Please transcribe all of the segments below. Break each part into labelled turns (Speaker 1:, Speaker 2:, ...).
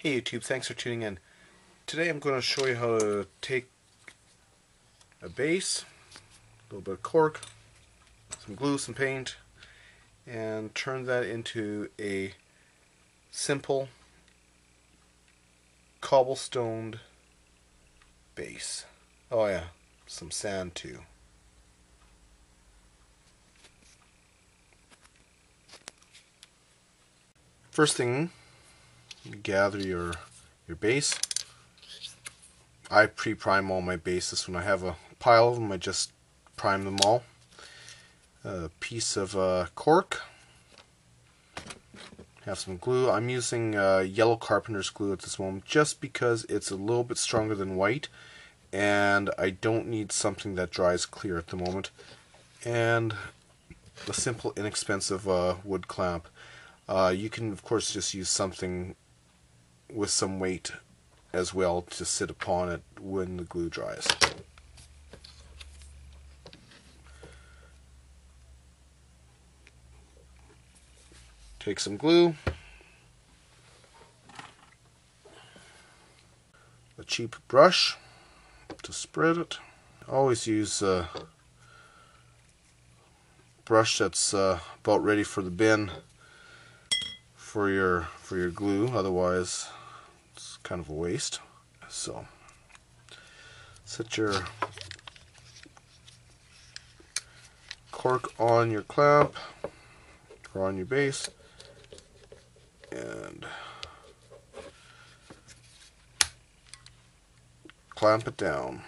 Speaker 1: Hey YouTube, thanks for tuning in. Today I'm going to show you how to take a base, a little bit of cork, some glue, some paint, and turn that into a simple cobblestoned base. Oh yeah, some sand too. First thing, you gather your base. I pre-prime all my bases. When I have a pile of them, I just prime them all. A piece of cork. Have some glue. I'm using yellow carpenter's glue at this moment just because it's a little bit stronger than white, and I don't need something that dries clear at the moment. And a simple, inexpensive wood clamp. You can, of course, just use something with some weight as well to sit upon it when the glue dries. Take some glue, a cheap brush to spread it. Always use a brush that's about ready for the bin for your glue, otherwise it's kind of a waste. So set your cork on your clamp or on your base and clamp it down.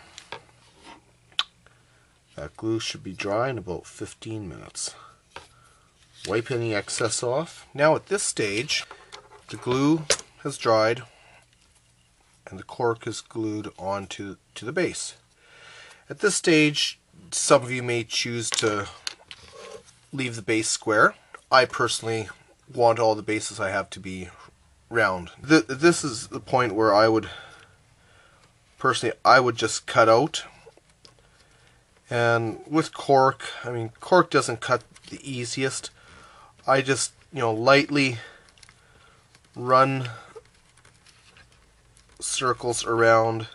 Speaker 1: That glue should be dry in about 15 minutes. Wipe any excess off. Now at this stage, the glue has dried and the cork is glued onto the base. At this stage, some of you may choose to leave the base square. I personally want all the bases I have to be round. This is the point where I would just cut out. And with cork, I mean, cork doesn't cut the easiest. I just, lightly run circles around,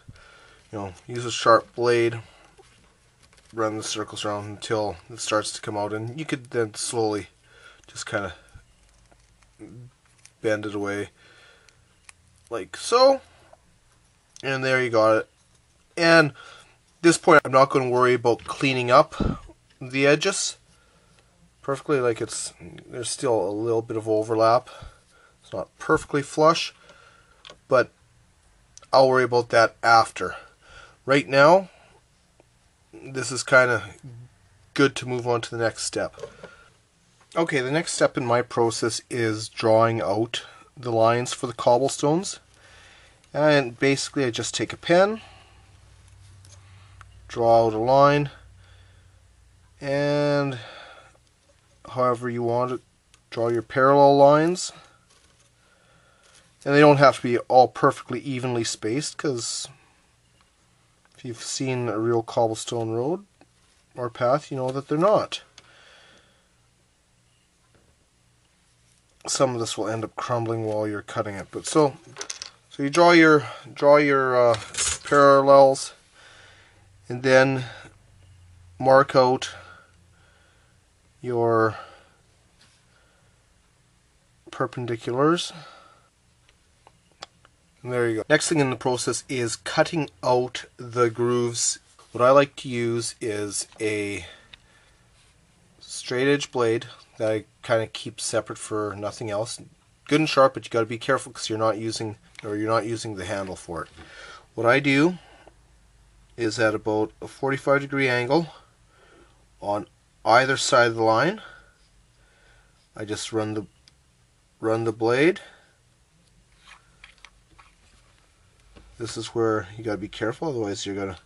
Speaker 1: use a sharp blade, run the circles around until it starts to come out, and you could then slowly just kind of bend it away like so, and there you got it. And at this point I'm not going to worry about cleaning up the edges perfectly. Like, there's still a little bit of overlap. It's not perfectly flush, but I'll worry about that after. Right now, this is kind of good to move on to the next step. Okay, the next step in my process is drawing out the lines for the cobblestones. And basically I just take a pen, draw out a line, and however you want it, draw your parallel lines. And they don't have to be all perfectly evenly spaced, because if you've seen a real cobblestone road or path, you know that they're not. Some of this will end up crumbling while you're cutting it, but so you draw your parallels, and then mark out your perpendiculars. And there you go. Next thing in the process is cutting out the grooves. What I like to use is a straight edge blade that I kind of keep separate for nothing else. Good and sharp, but you got to be careful because you're not using the handle for it. What I do is at about a 45-degree angle on either side of the line, I just run the blade. This is where you got to be careful, otherwise you're going to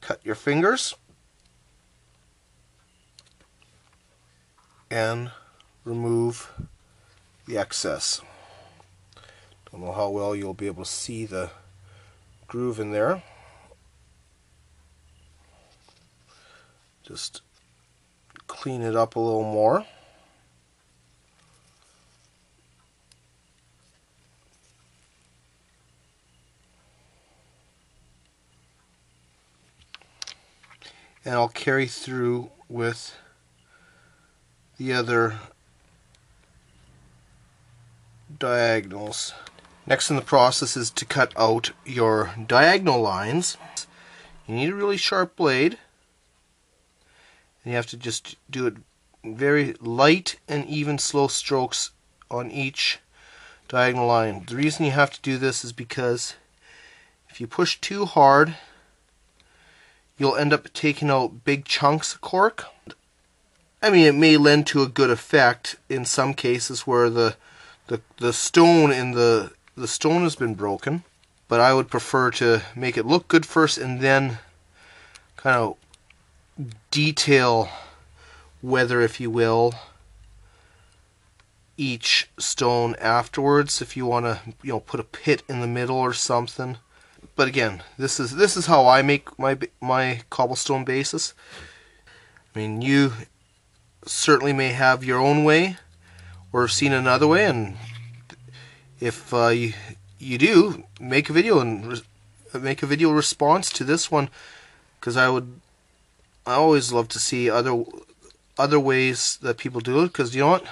Speaker 1: cut your fingers and remove the excess. Don't know how well you'll be able to see the groove in there. Just clean it up a little more. and I'll carry through with the other diagonals. Next in the process is to cut out your diagonal lines. You need a really sharp blade, and you have to just do it very light and even slow strokes on each diagonal line. The reason you have to do this is because if you push too hard, you'll end up taking out big chunks of cork. I mean, it may lend to a good effect in some cases where the stone in the stone has been broken, but I would prefer to make it look good first and then kind of detail, weather, if you will, each stone afterwards. If you want to, put a pit in the middle or something. But again, this is how I make my cobblestone bases. I mean, you certainly may have your own way or seen another way, and if you do, make a video and make a video response to this one, because I always love to see other ways that people do it, because you know what,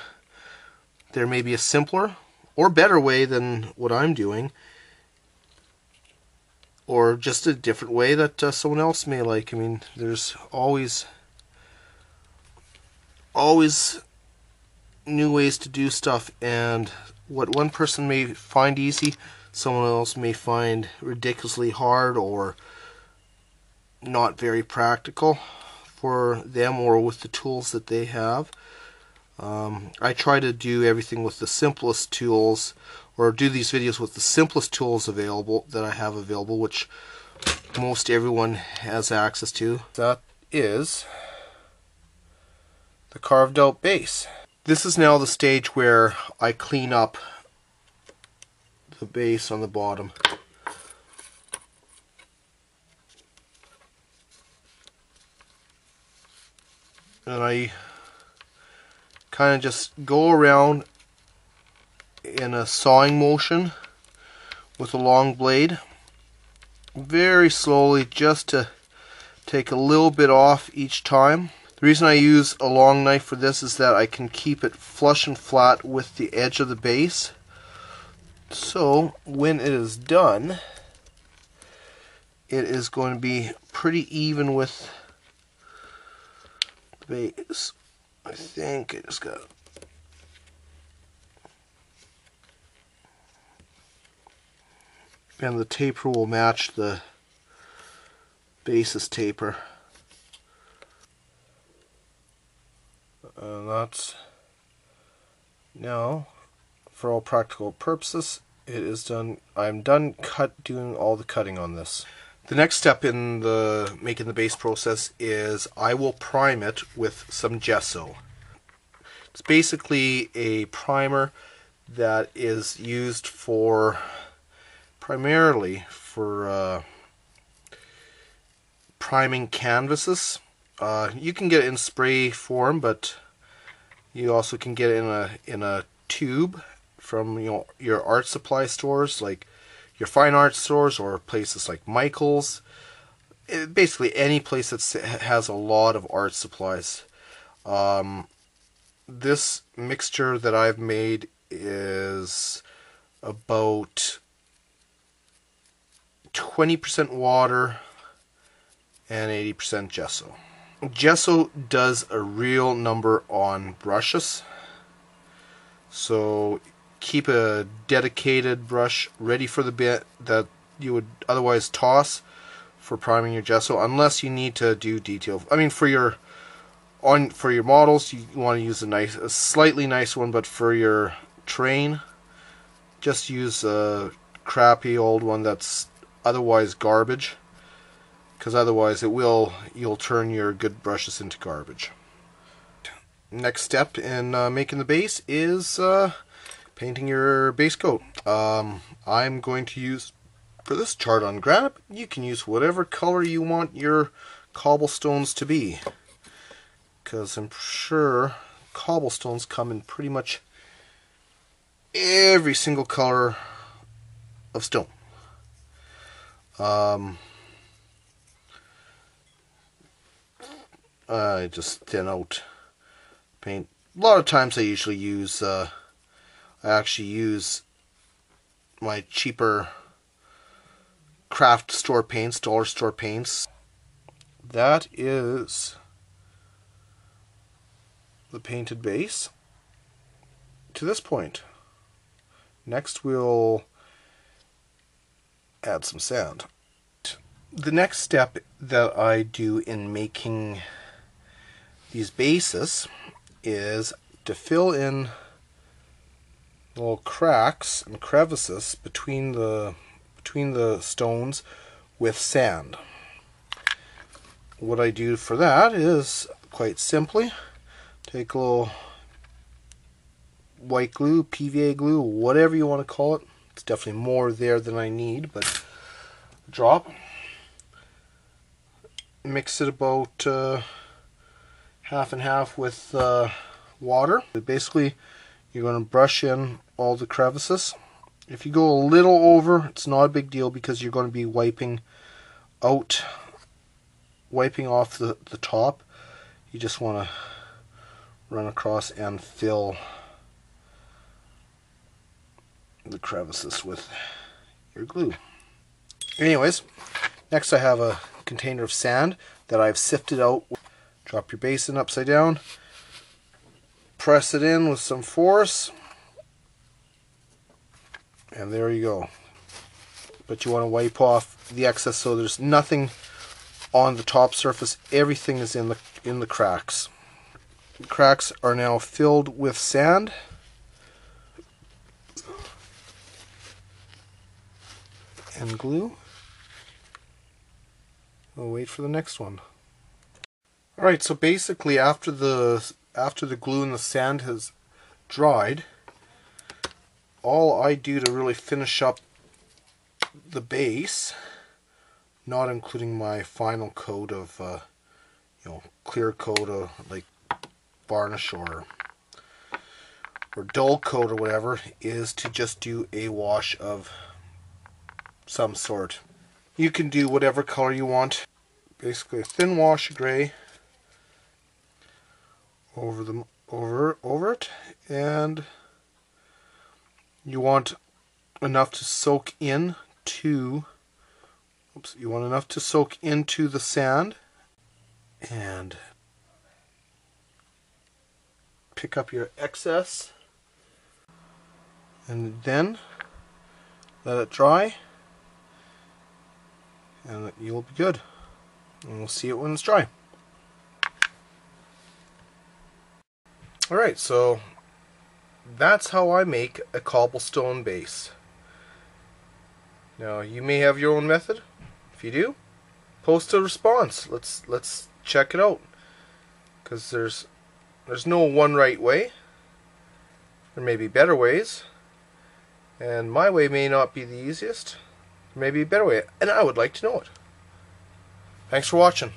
Speaker 1: there may be a simpler or better way than what I'm doing, or just a different way that someone else may like. I mean, there's always new ways to do stuff, and what one person may find easy, someone else may find ridiculously hard or not very practical for them or with the tools that they have. I try to do everything with the simplest tools, or do these videos with the simplest tools available that I have available, which most everyone has access to. That is the carved out base. This is now the stage where I clean up the base on the bottom. And I kind of just go around in a sawing motion with a long blade, very slowly, just to take a little bit off each time. The reason I use a long knife for this is that I can keep it flush and flat with the edge of the base. So when it is done, it is going to be pretty even with the base. I think I just got and the taper will match the base's taper. That's now, for all practical purposes, it is done. I'm done doing all the cutting on this. The next step in the making the base process is I will prime it with some gesso. It's basically a primer that is used primarily for priming canvases. You can get it in spray form, but you also can get it in a tube from your art supply stores, like your fine art stores, or places like Michael's. Basically any place that has a lot of art supplies. This mixture that I've made is about 20% water and 80% gesso. Gesso does a real number on brushes, so keep a dedicated brush ready for the bit that you would otherwise toss for priming your gesso, unless you need to do detail. I mean, for your models, you want to use a slightly nice one, but for your terrain, just use a crappy old one that's otherwise garbage, because otherwise you'll turn your good brushes into garbage. Next step in making the base is painting your base coat. I'm going to use, for this chart on granite, you can use whatever color you want your cobblestones to be, because I'm sure cobblestones come in pretty much every single color of stone. I just thin out paint. A lot of times I usually use, I actually use my cheaper craft store paints, dollar store paints. That is the painted base to this point. Next we'll add some sand. The next step that I do in making these bases is to fill in little cracks and crevices between the stones with sand. What I do for that is quite simply take a little white glue, PVA glue, whatever you want to call it. It's definitely more there than I need, but drop. Mix it about half and half with water. Basically, you're going to brush in all the crevices. If you go a little over, it's not a big deal because you're going to be wiping off the top. You just want to run across and fill the crevices with your glue. Anyways, next I have a container of sand that I've sifted out. Drop your basin upside down, press it in with some force, and there you go. But you want to wipe off the excess so there's nothing on the top surface. Everything is in the cracks. The cracks are now filled with sand. And glue. We'll wait for the next one. Alright, so basically after the glue and the sand has dried, all I do to really finish up the base, not including my final coat of clear coat of like varnish or dull coat or whatever, is to just do a wash of some sort. You can do whatever color you want. Basically a thin wash of gray over it, and you want enough to soak into the sand, and pick up your excess and then let it dry, and you'll be good. And we'll see it when it's dry. Alright, so that's how I make a cobblestone base. Now, you may have your own method. If you do, post a response. Let's check it out. Because there's no one right way. There may be better ways. And my way may not be the easiest. There may be a better way, and I would like to know it. Thanks for watching.